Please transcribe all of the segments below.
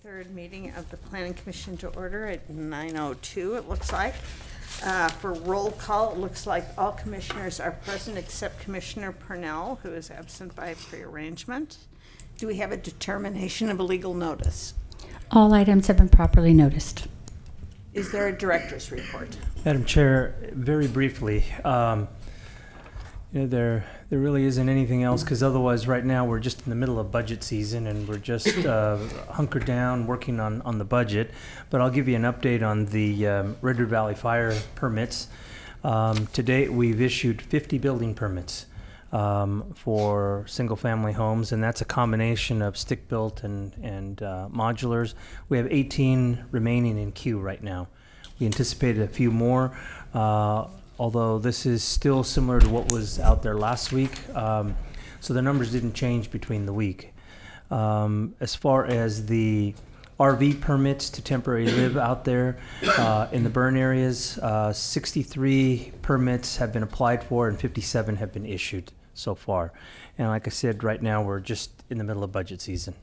third meeting of the Planning Commission to order at 9:02, it looks like. For roll call, it looks like all commissioners are present except Commissioner Purnell, who is absent by prearrangement. Do we have a determination of a legal notice? All items have been properly noticed. Is there a director's report? Madam Chair, very briefly, there really isn't anything else, because otherwise right now we're just in the middle of budget season and we're just hunkered down working on the budget. But I'll give you an update on the Red River Valley fire permits. To date, we've issued 50 building permits for single-family homes, and that's a combination of stick-built and modulars. We have 18 remaining in queue right now. We anticipated a few more, although this is still similar to what was out there last week. So the numbers didn't change between the week. As far as the RV permits to temporarily live out there in the burn areas, 63 permits have been applied for and 57 have been issued so far. And like I said, right now we're just in the middle of budget season.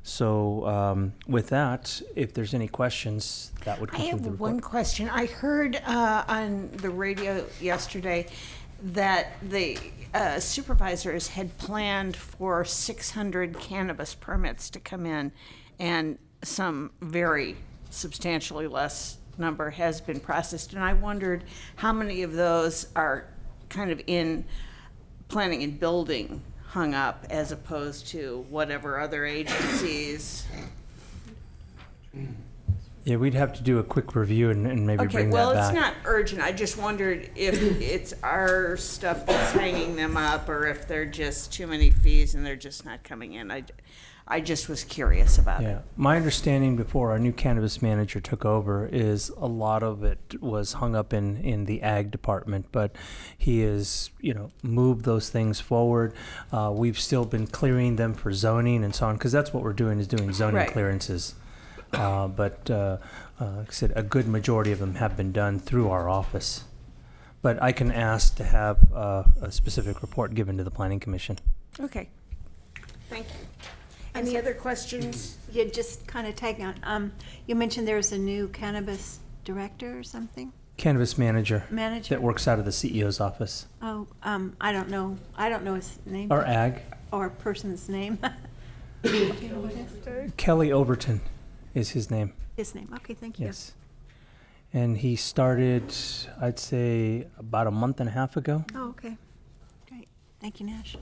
So with that, if there's any questions, that would conclude the report. I have one question. I heard on the radio yesterday that the supervisors had planned for 600 cannabis permits to come in, and some very substantially less number has been processed. And I wondered how many of those are kind of in planning and building hung up as opposed to whatever other agencies. Yeah, we'd have to do a quick review and maybe bring that back. Okay, well, it's not urgent. I just wondered if it's our stuff that's hanging them up or if they're just too many fees and they're just not coming in. I just was curious about it. My understanding before our new cannabis manager took over is a lot of it was hung up in the ag department, but he has, moved those things forward. We've still been clearing them for zoning and so on, because that's what we're doing, is doing zoning clearances. But like I said, a good majority of them have been done through our office. But I can ask to have a specific report given to the Planning Commission. Okay. Thank you. Any other questions? Yeah, just kind of tagging on. You mentioned there's a new cannabis director or something? Cannabis manager. Manager? That works out of the CEO's office. Oh, I don't know. I don't know his name. Or ag. Or a person's name. Do you know what it is? Kelly Overton is his name. His name. Okay, thank you. Yes. And he started, I'd say, about a month and a half ago. Oh, okay. Great. Thank you, Nash.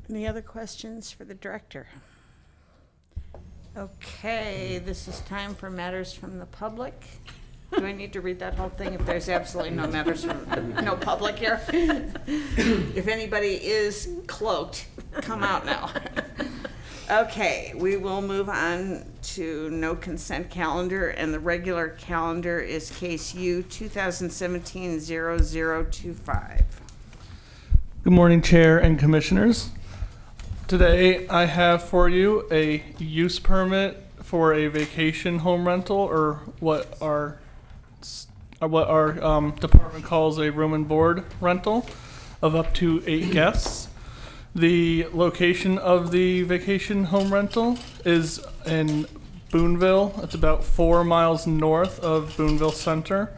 Any other questions for the director? Okay, this is time for matters from the public. Do I need to read that whole thing if there's absolutely no matters from no public here? If anybody is cloaked, come out now. Okay, we will move on to no consent calendar, and the regular calendar is case U 2017-0025. Good morning, Chair and Commissioners. Today I have for you a use permit for a vacation home rental, or what our department calls a room and board rental of up to 8 guests. The location of the vacation home rental is in Boonville. It's about 4 miles north of Boonville Center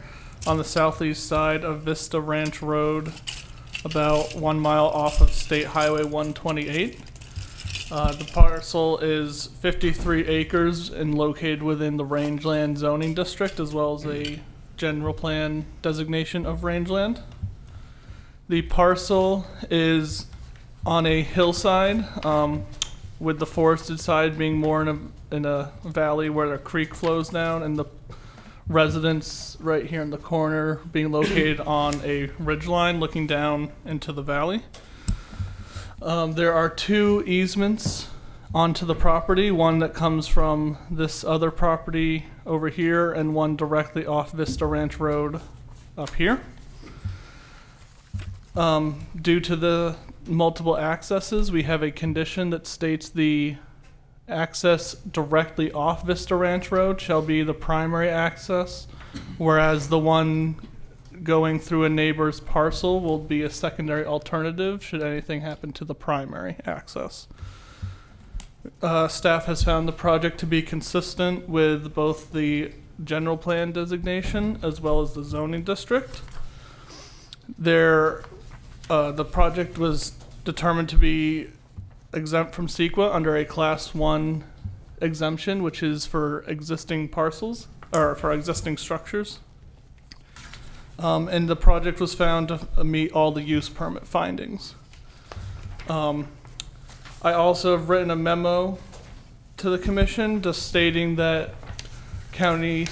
on the southeast side of Vista Ranch Road, about 1 mile off of State Highway 128. The parcel is 53 acres and located within the rangeland zoning district, as well as a general plan designation of rangeland. The parcel is on a hillside, with the forested side being more in a valley where a creek flows down, and the residence right here in the corner being located on a ridgeline looking down into the valley. There are 2 easements onto the property, one that comes from this other property over here and one directly off Vista Ranch Road up here. Due to the multiple accesses, we have a condition that states the access directly off Vista Ranch Road shall be the primary access, whereas the one going through a neighbor's parcel will be a secondary alternative should anything happen to the primary access. Staff has found the project to be consistent with both the general plan designation as well as the zoning district. The project was determined to be exempt from CEQA under a Class 1 exemption, which is for existing parcels, or for existing structures. And the project was found to meet all the use permit findings. I also have written a memo to the commission just stating that county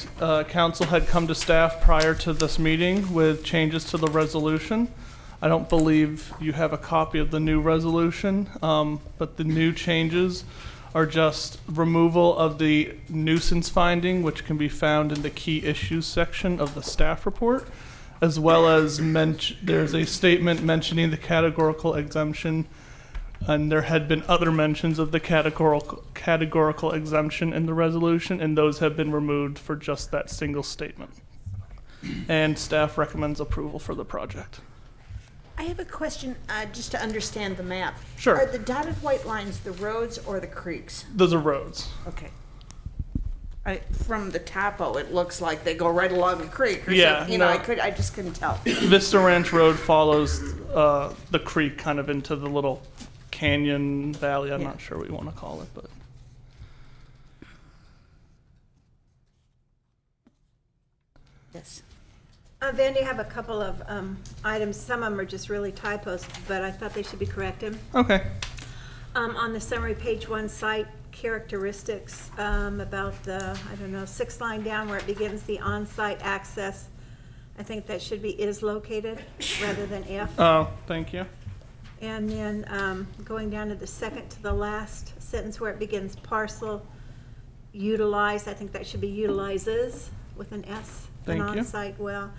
council had come to staff prior to this meeting with changes to the resolution. I don't believe you have a copy of the new resolution, but the new changes are just removal of the nuisance finding, which can be found in the key issues section of the staff report, as well as there's a statement mentioning the categorical exemption, and there had been other mentions of the categorical exemption in the resolution, and those have been removed for just that single statement. And staff recommends approval for the project. I have a question, just to understand the map. Sure. Are the dotted white lines the roads or the creeks? Those are roads. Okay. From the topo, it looks like they go right along the creek or Yeah, something. no. I just couldn't tell. Vista Ranch Road follows the creek kind of into the little canyon valley. I'm Yeah. not sure what you want to call it, but Yes. Vandy, I have a couple of items. Some of them are just really typos, but I thought they should be corrected. okay. On the summary, page 1, site characteristics, about the, I don't know, 6th line down where it begins the on-site access. I think that should be is located rather than if. Oh, thank you. And then going down to the second to the last sentence where it begins parcel utilize, I think that should be utilizes with an S. Thank an you. on-site well.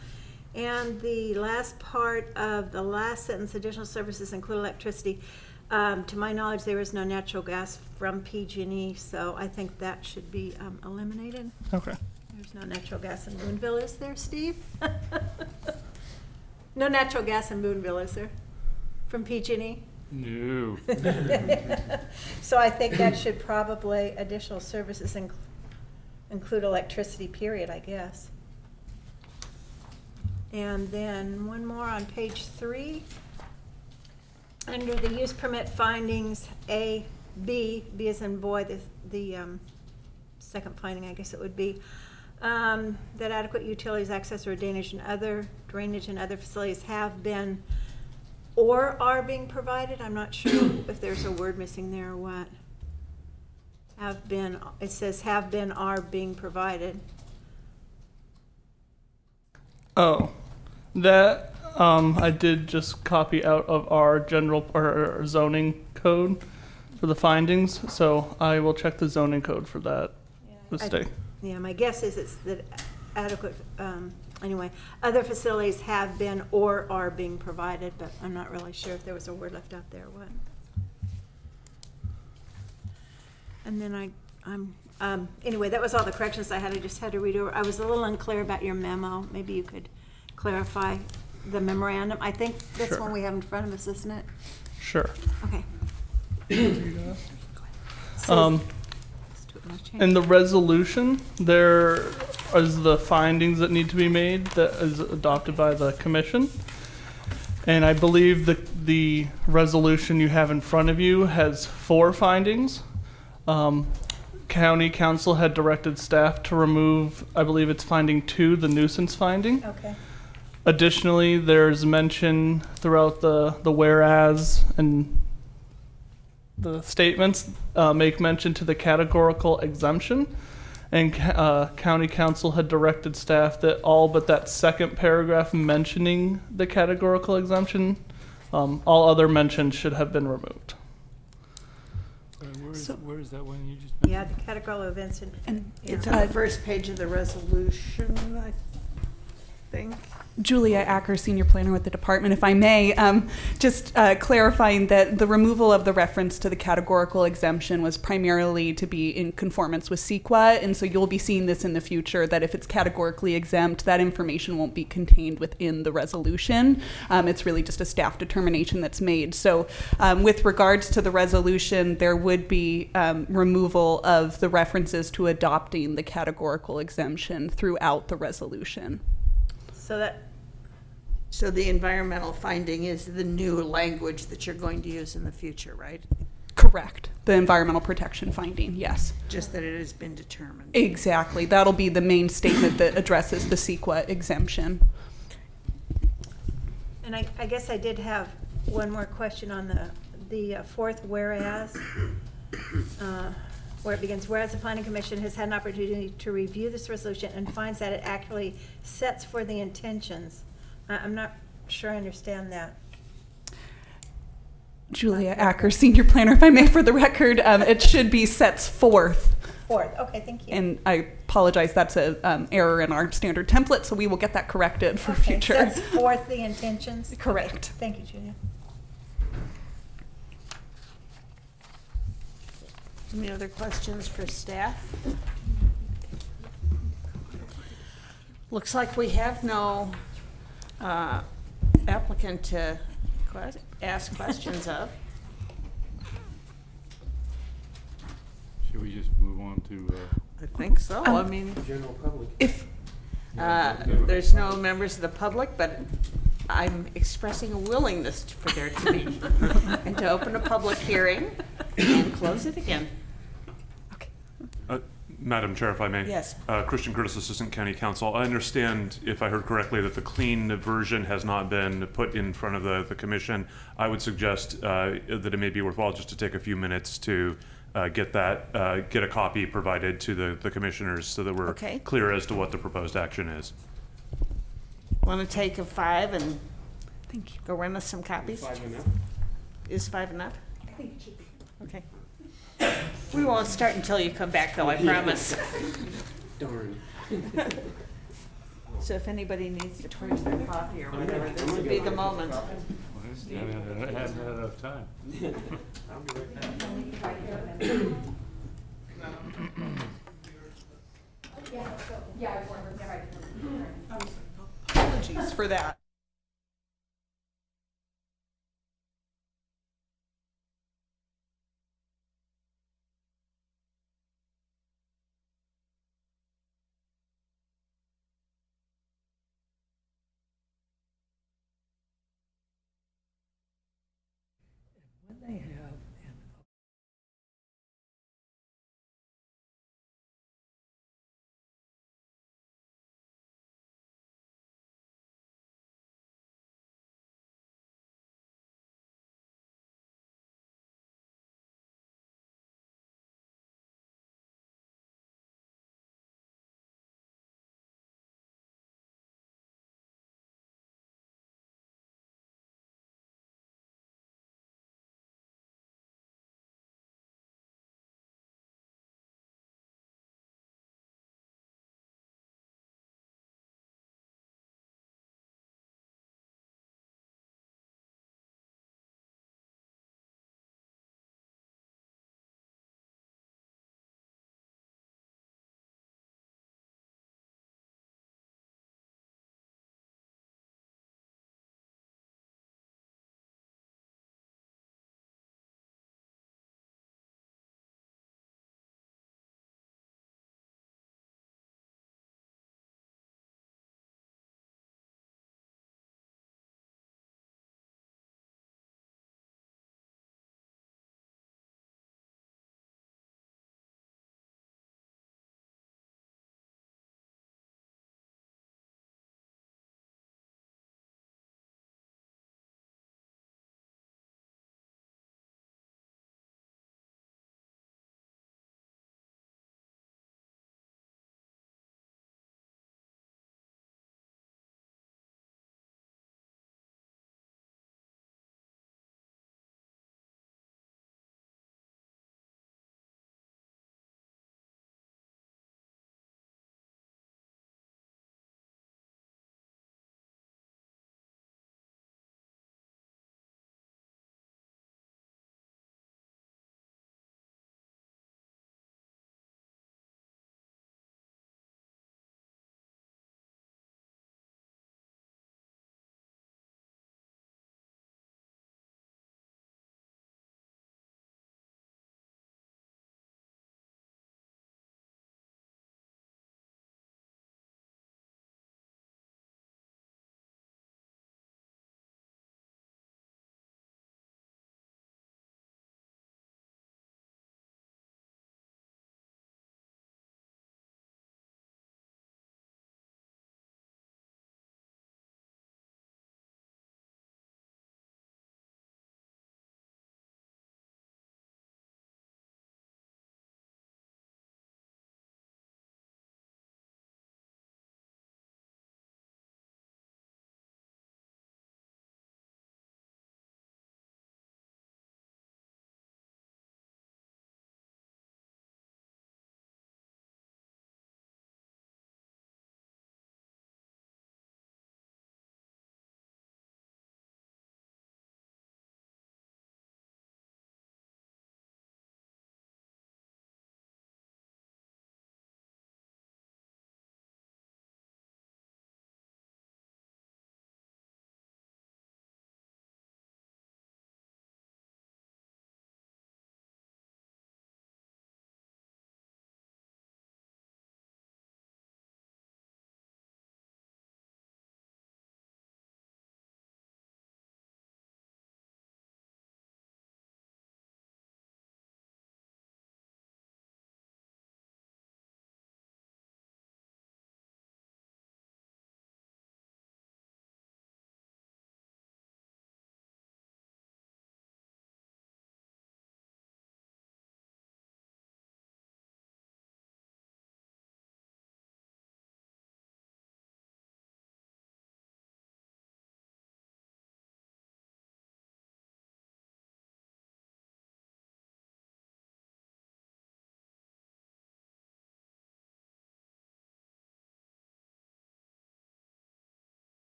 And the last part of the last sentence, additional services include electricity. To my knowledge, there is no natural gas from PG&E, so I think that should be eliminated. Okay. There's no natural gas in Boonville, is there, Steve? No natural gas in Boonville, is there? From PG&E? No. So I think that should probably, additional services include electricity, period, I guess. And then one more on page 3. Under the use permit findings, A, B as in boy, the second finding, I guess it would be, that adequate utilities, access, or drainage and other facilities have been or are being provided. I'm not sure if there's a word missing there or what. Have been, it says have been, are being provided. Oh, that I did just copy out of our general or zoning code for the findings, so I will check the zoning code for that mistake. Yeah, my guess is it's that adequate, anyway, other facilities have been or are being provided, but I'm not really sure if there was a word left out there or what. And then anyway, that was all the corrections I had. I just had to read over. I was a little unclear about your memo. Maybe you could clarify the memorandum. I think that's Sure. one we have in front of us, isn't it? Sure. Okay. In the resolution, there is the findings that need to be made that is adopted by the commission. And I believe the resolution you have in front of you has 4 findings. County council had directed staff to remove, I believe it's finding 2, the nuisance finding. Okay. Additionally, there's mention throughout the whereas and the statements make mention to the categorical exemption, and county council had directed staff that all but that second paragraph mentioning the categorical exemption, all other mentions should have been removed. Where is that one you just Yeah, the categorical events And yeah. it's on the first page of the resolution. think. Julia Acker, Senior Planner with the department, if I may, just clarifying that the removal of the reference to the categorical exemption was primarily to be in conformance with CEQA, and so you'll be seeing this in the future, that if it's categorically exempt, that information won't be contained within the resolution. It's really just a staff determination that's made. So with regards to the resolution, there would be removal of the references to adopting the categorical exemption throughout the resolution. So So the environmental finding is the new language that you're going to use in the future, right? Correct. The environmental protection finding, yes. Just that it has been determined. Exactly. That'll be the main statement that addresses the CEQA exemption. And I guess I did have one more question on the fourth whereas, where it begins, whereas the Planning Commission has had an opportunity to review this resolution and finds that it actually sets for the intentions. I'm not sure I understand that. Julia Acker, Senior Planner, if I may, for the record, it should be sets forth. Fourth, okay, thank you. And I apologize, that's an error in our standard template, so we will get that corrected for Okay, future. sets forth the intentions? Correct. Okay, thank you, Julia. Any other questions for staff? Looks like we have no applicant to ask questions of. Should we just move on to, I think so. I mean, General public. If there's no members of the public, but I'm expressing a willingness for there to be, and to open a public hearing and close it again. Madam Chair, if I may. Yes. Christian Curtis, Assistant County Counsel. I understand, if I heard correctly, that the clean version has not been put in front of the commission. I would suggest that it may be worthwhile just to take a few minutes to get a copy provided to the commissioners so that we're Okay. clear as to what the proposed action is. Want to take a 5 and Thank you. go run us some copies? 5 enough? Is 5 enough? I think it should be. Okay. We won't start until you come back, though, I promise. Darn. So if anybody needs to purge their coffee or whatever, this would be the moment. I haven't had enough time. Apologies for that. When they have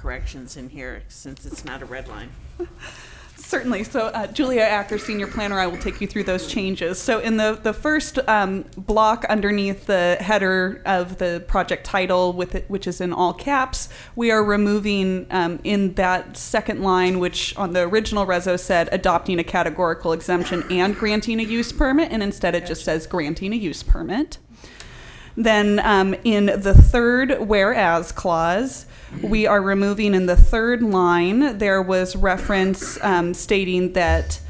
corrections in here since it's not a red line. Certainly. So Julia Acker, Senior Planner, I will take you through those changes. So in the first block underneath the header of the project title, which is in all caps, we are removing in that second line, which on the original reso said adopting a categorical exemption and granting a use permit, and instead it just says granting a use permit. Then in the third whereas clause, we are removing in the third line, there was reference stating that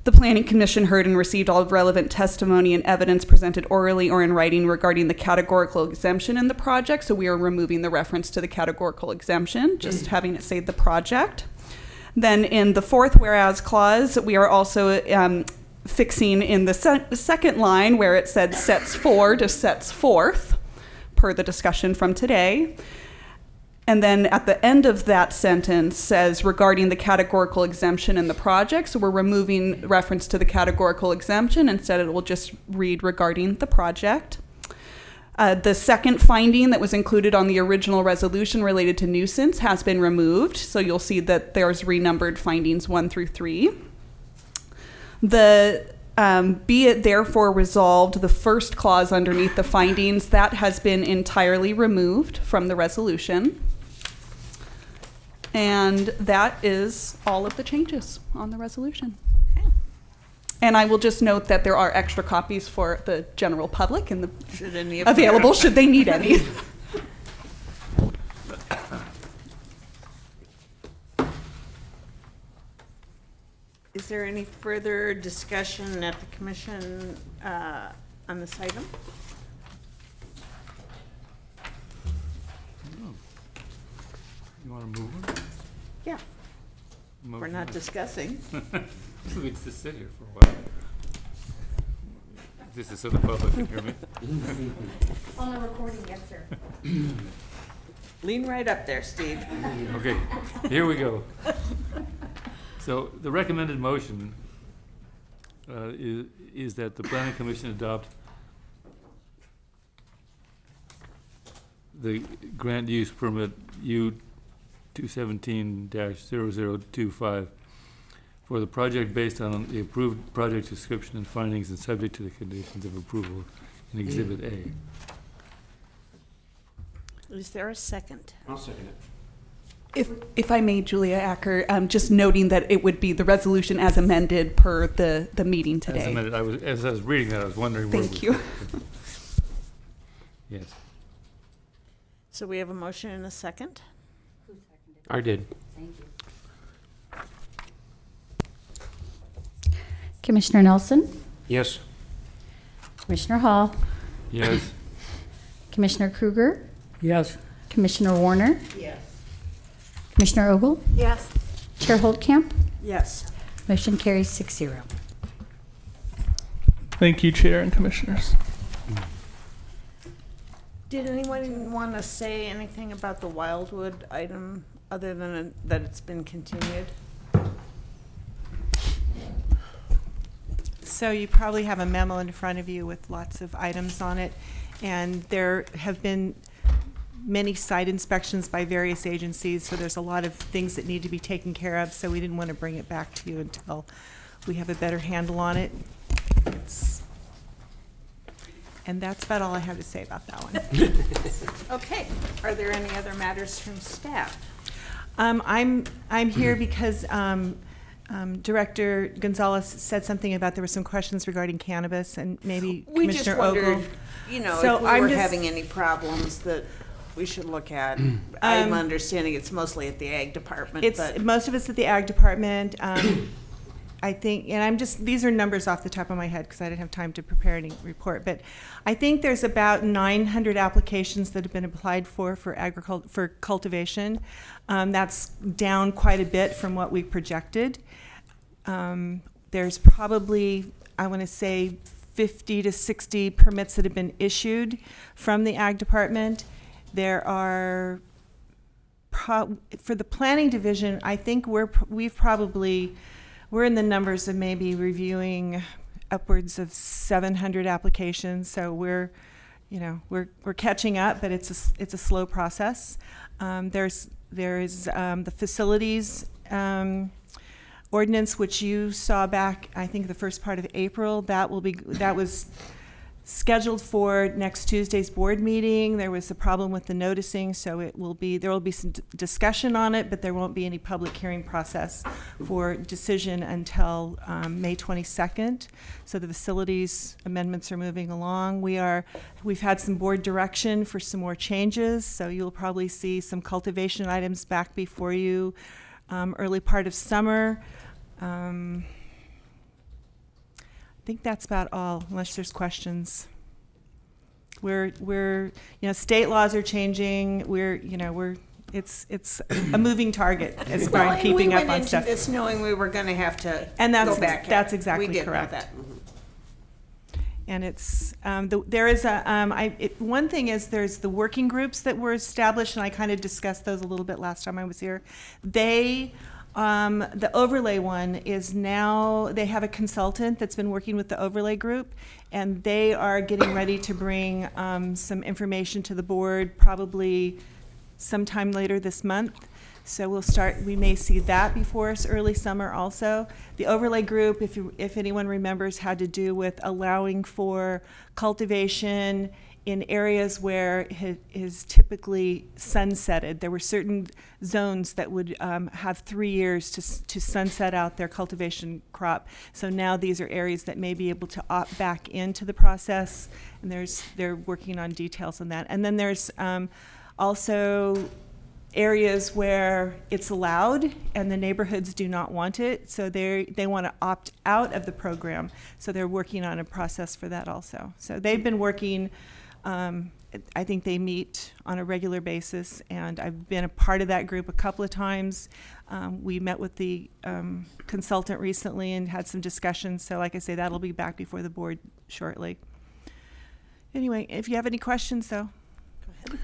the Planning Commission heard and received all relevant testimony and evidence presented orally or in writing regarding the categorical exemption in the project. So we are removing the reference to the categorical exemption, just having it say the project. Then in the fourth whereas clause, we are also fixing in the second line where it said sets for to sets forth, per the discussion from today. And then at the end of that sentence says regarding the categorical exemption in the project. So we're removing reference to the categorical exemption. Instead, it will just read regarding the project. The second finding that was included on the original resolution related to nuisance has been removed. So you'll see that there's renumbered findings 1 through 3. The be it therefore resolved, the first clause underneath the findings, that has been entirely removed from the resolution. And that is all of the changes on the resolution. Okay. And I will just note that there are extra copies for the general public and Should any available should they need any. Is there any further discussion at the commission on this item? You want to move on? Yeah, we're not discussing. We just sit here for a while. This is so the public can hear me. On the recording, yes, sir. Lean right up there, Steve. Okay, here we go. So the recommended motion is that the Planning Commission adopt the grant use permit U 217-0025 for the project based on the approved project description and findings and subject to the conditions of approval in Exhibit A. Is there a second? I'll second it. If I may, Julia Acker, just noting that it would be the resolution as amended per the meeting today. As amended, as I was reading that, I was wondering where Thank you. Yes. So we have a motion and a second? I did. Thank you. Commissioner Nelson, Yes. Commissioner Hall, Yes. Commissioner Kruger, Yes. Commissioner Warner, Yes. Commissioner Ogle, Yes. Chair Holtcamp. Yes. Motion carries 6-0. Thank you, Chair and Commissioners. Did anyone want to say anything about the Wildwood item other than that it's been continued? So you probably have a memo in front of you with lots of items on it, and there have been many site inspections by various agencies, so there's a lot of things that need to be taken care of, so we didn't want to bring it back to you until we have a better handle on it. And that's about all I have to say about that one. Okay. Are there any other matters from staff? I'm here because Director Gonzalez said something about there were some questions regarding cannabis, and maybe We just Commissioner wondered, Ogle. you know, So if we I'm were just- having any problems that we should look at. I'm understanding it's mostly at the Ag Department, It's but most of it's at the Ag Department. I think, and these are numbers off the top of my head because I didn't have time to prepare any report, but I think there's about 900 applications that have been applied for cultivation. That's down quite a bit from what we projected. There's probably, I want to say, 50 to 60 permits that have been issued from the Ag Department. There are, for the Planning Division, I think we're in the numbers of maybe reviewing upwards of 700 applications. So we're catching up, but it's a slow process. There's There is the facilities ordinance, which you saw back, I think, the first part of April. That was scheduled for next Tuesday's board meeting. There was a problem with the noticing, so there will be some discussion on it, but there won't be any public hearing process for decision until May 22nd. So the facilities amendments are moving along. We've had some board direction for some more changes, so you'll probably see some cultivation items back before you early part of summer. I think that's about all, unless there's questions. State laws are changing. It's a moving target as far as keeping up on stuff. We went into this knowing we were going to have to go back. That's exactly we did correct. Know that. And it's there is one thing is there's the working groups that were established, and I kind of discussed those a little bit last time I was here. The overlay one is now, they have a consultant that's been working with the overlay group, and they are getting ready to bring some information to the board probably sometime later this month. So we may see that before us early summer also. The overlay group, if anyone remembers, had to do with allowing for cultivation in areas where it is typically sunsetted. There were certain zones that would have 3 years to sunset out their cultivation crop. So now these are areas that may be able to opt back into the process, and they're working on details on that. And then there's also areas where it's allowed and the neighborhoods do not want it, so they want to opt out of the program. So they're working on a process for that also. So they've been working. I think they meet on a regular basis, and I've been a part of that group a couple of times. We met with the consultant recently and had some discussions. So like I say, that'll be back before the board shortly. Anyway, if you have any questions, though, go ahead.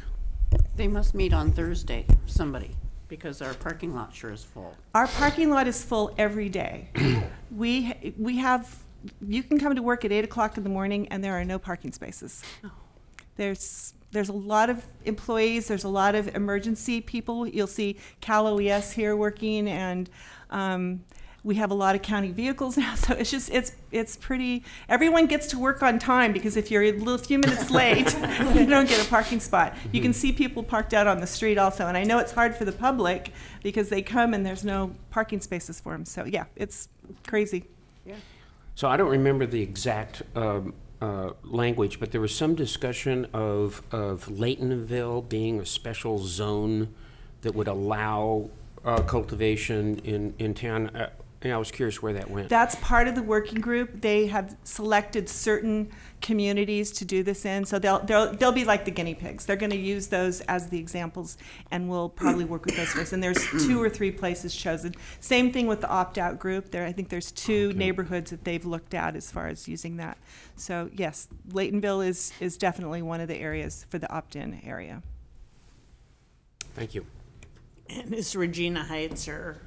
They must meet on Thursday, somebody, because our parking lot sure is full. Our parking lot is full every day. we have, you can come to work at 8 o'clock in the morning and there are no parking spaces. Oh. There's a lot of employees, there's a lot of emergency people. You'll see Cal OES here working, and we have a lot of county vehicles now, so it's pretty, everyone gets to work on time, because if you're a few minutes late, you don't get a parking spot. You can see people parked out on the street also, and I know it's hard for the public because they come and there's no parking spaces for them. So yeah, it's crazy. Yeah. So I don't remember the exact language, but there was some discussion of Laytonville being a special zone that would allow cultivation in town. And I was curious where that went. That's part of the working group. They have selected certain communities to do this in, so they'll be like the guinea pigs. They're going to use those as the examples, and we'll probably work with those first. And there's 2 or 3 places chosen. Same thing with the opt-out group. I think there's 2 neighborhoods that they've looked at as far as using that. So yes, Laytonville is definitely one of the areas for the opt-in area. Thank you. And is Regina Heights or?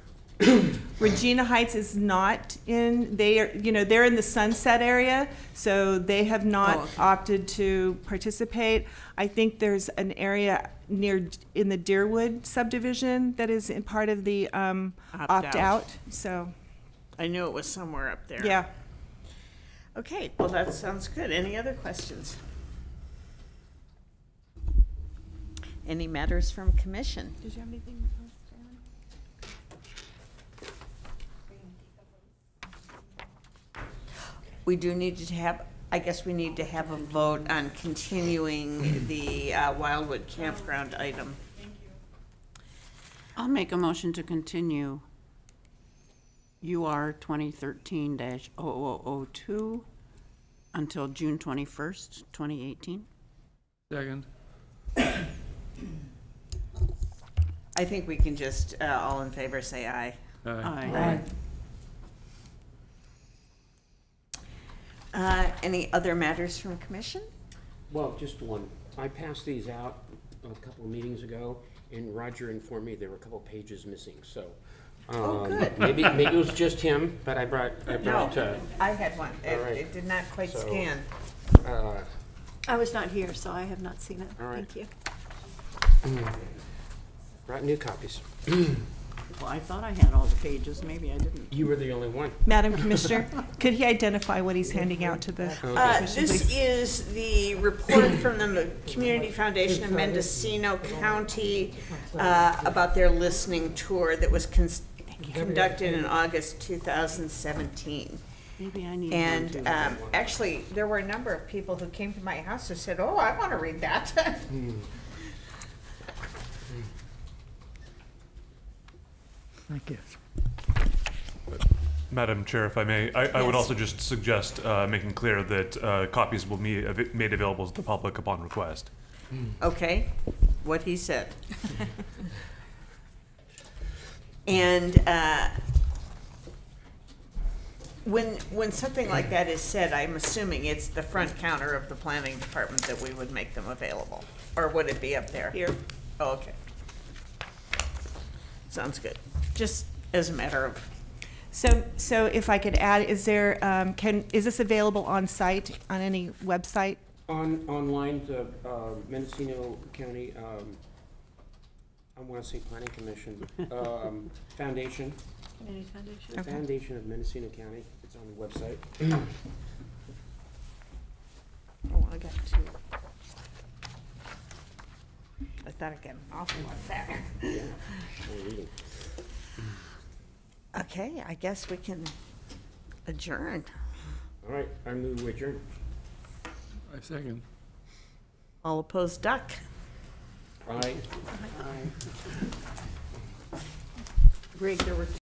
Regina Heights is not in. They're in the Sunset area, so they have not opted to participate. I think there's an area in the Deerwood subdivision that is in part of the opt-out. So I knew it was somewhere up there. Yeah. Okay, well, that sounds good. Any other questions? Any matters from commission? Did you have anything? We do need to have, I guess we need to have a vote on continuing the Wildwood Campground item. I'll make a motion to continue UR 2013-0002 until June 21st, 2018. Second. I think we can just, all in favor, say aye. Aye. Any other matters from commission? Well, just one. I passed these out a couple of meetings ago, and Roger informed me there were a couple pages missing. So good. maybe it was just him, but I brought. No, I had one. Right. It did not quite scan. I was not here, so I have not seen it. All right. Thank you. Brought new copies. Well, I thought I had all the pages, maybe I didn't. You were the only one. Madam Commissioner, could he identify what he's handing out to the commission, This please? is the report from the Community Foundation of Mendocino County about their listening tour that was conducted in August 2017. Maybe I need And one too. actually, there were a number of people who came to my house who said, "Oh, I want to read that." Thank you. Madam Chair, if I may, I would also just suggest making clear that copies will be made available to the public upon request. Okay, what he said. And when something like that is said, I'm assuming it's the front counter of the planning department that we would make them available, or would it be up there? Here. Oh, okay. Sounds good. Just as a matter of, So if I could add, is there, is this available on site, on any website? Online, the Mendocino County, I want to say Planning Commission, Foundation, Community Foundation. the Foundation of Mendocino County, it's on the website. oh, I got two. I thought I'd get an awful lot fatter. Yeah, I'm reading. Okay, I guess we can adjourn. All right, I move we adjourn. I second. All opposed, duck. Aye. Greg, there were